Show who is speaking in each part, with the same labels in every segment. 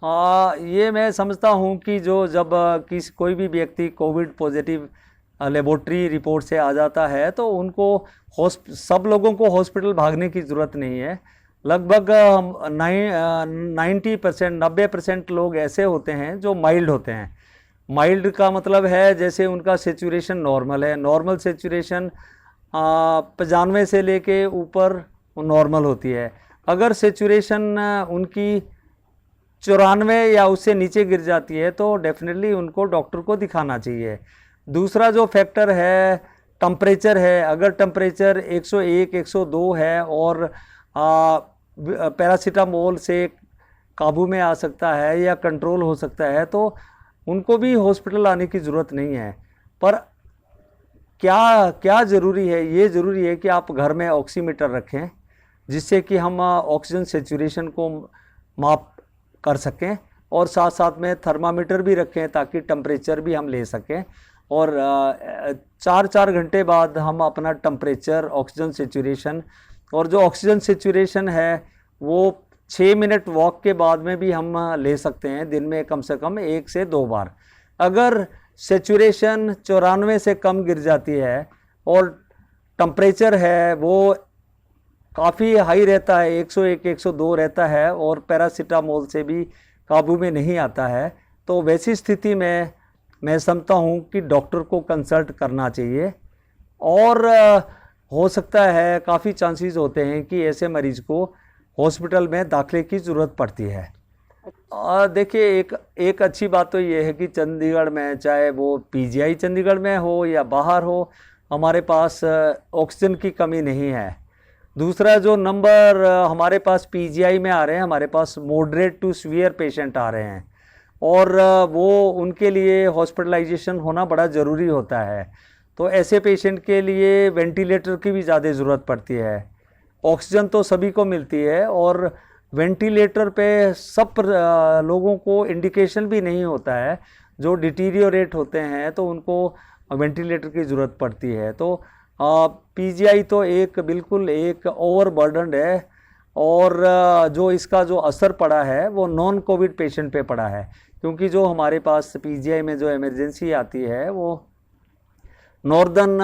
Speaker 1: ये मैं समझता हूँ कि जब कोई भी व्यक्ति कोविड पॉजिटिव लेबोरेटरी रिपोर्ट से आ जाता है तो उनको सब लोगों को हॉस्पिटल भागने की ज़रूरत नहीं है। लगभग 90% 90% लोग ऐसे होते हैं जो माइल्ड होते हैं। माइल्ड का मतलब है जैसे उनका सेचुरेशन नॉर्मल है, नॉर्मल सेचुरेशन 95 से लेके ऊपर नॉर्मल होती है। अगर सेचुरेशन उनकी 94 या उससे नीचे गिर जाती है तो डेफिनेटली उनको डॉक्टर को दिखाना चाहिए। दूसरा जो फैक्टर है टम्परेचर है। अगर टम्परेचर 101 102 है और पैरासीटामोल से काबू में आ सकता है या कंट्रोल हो सकता है तो उनको भी हॉस्पिटल आने की ज़रूरत नहीं है। पर क्या क्या ज़रूरी है, ये ज़रूरी है कि आप घर में ऑक्सीमीटर रखें जिससे कि हम ऑक्सीजन सेचुरेशन को माप कर सकें, और साथ साथ में थर्मामीटर भी रखें ताकि टेम्परेचर भी हम ले सकें। और 4-4 घंटे बाद हम अपना टेम्परेचर, ऑक्सीजन सेचुरेशन, और जो ऑक्सीजन सेचुरेशन है वो 6 मिनट वॉक के बाद में भी हम ले सकते हैं, दिन में कम से कम 1 से 2 बार। अगर सेचुरेशन 94 से कम गिर जाती है और टेम्परेचर है वो काफ़ी हाई रहता है, 101 102 रहता है और पैरासीटामोल से भी काबू में नहीं आता है, तो वैसी स्थिति में मैं समझता हूँ कि डॉक्टर को कंसल्ट करना चाहिए। और हो सकता है, काफ़ी चांसेस होते हैं कि ऐसे मरीज़ को हॉस्पिटल में दाखिले की ज़रूरत पड़ती है। देखिए, एक अच्छी बात तो ये है कि चंडीगढ़ में, चाहे वो पीजीआई चंडीगढ़ में हो या बाहर हो, हमारे पास ऑक्सीजन की कमी नहीं है। दूसरा जो नंबर हमारे पास पीजीआई में आ रहे हैं, हमारे पास मॉडरेट टू सीवियर पेशेंट आ रहे हैं और वो उनके लिए हॉस्पिटलाइजेशन होना बड़ा ज़रूरी होता है। तो ऐसे पेशेंट के लिए वेंटिलेटर की भी ज़्यादा ज़रूरत पड़ती है। ऑक्सीजन तो सभी को मिलती है और वेंटिलेटर पे सब लोगों को इंडिकेशन भी नहीं होता है। जो डिटीरियोरेट होते हैं तो उनको वेंटिलेटर की ज़रूरत पड़ती है। तो पीजीआई तो बिल्कुल एक ओवरबर्डनड है, और जो इसका जो असर पड़ा है वो नॉन कोविड पेशेंट पे पड़ा है, क्योंकि जो हमारे पास पीजीआई में जो इमरजेंसी आती है वो नॉर्दर्न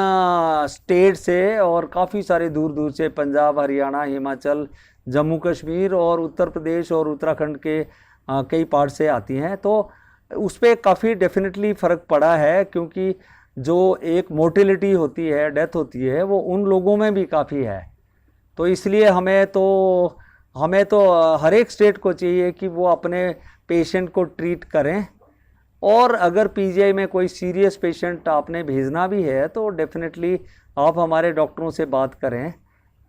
Speaker 1: स्टेट से और काफ़ी सारे दूर दूर से, पंजाब, हरियाणा, हिमाचल, जम्मू कश्मीर और उत्तर प्रदेश और उत्तराखंड के कई पार्ट से आती हैं। तो उस पर काफ़ी डेफिनेटली फ़र्क पड़ा है, क्योंकि जो एक मोर्टेलिटी होती है, डेथ होती है, वो उन लोगों में भी काफ़ी है। तो इसलिए हमें तो हर एक स्टेट को चाहिए कि वो अपने पेशेंट को ट्रीट करें, और अगर पीजीआई में कोई सीरियस पेशेंट आपने भेजना भी है तो डेफिनेटली आप हमारे डॉक्टरों से बात करें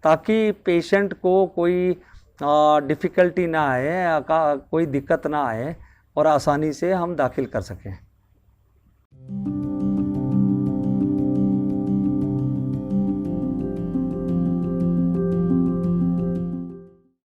Speaker 1: ताकि पेशेंट को कोई डिफ़िकल्टी ना आए, कोई दिक्कत ना आए और आसानी से हम दाखिल कर सकें।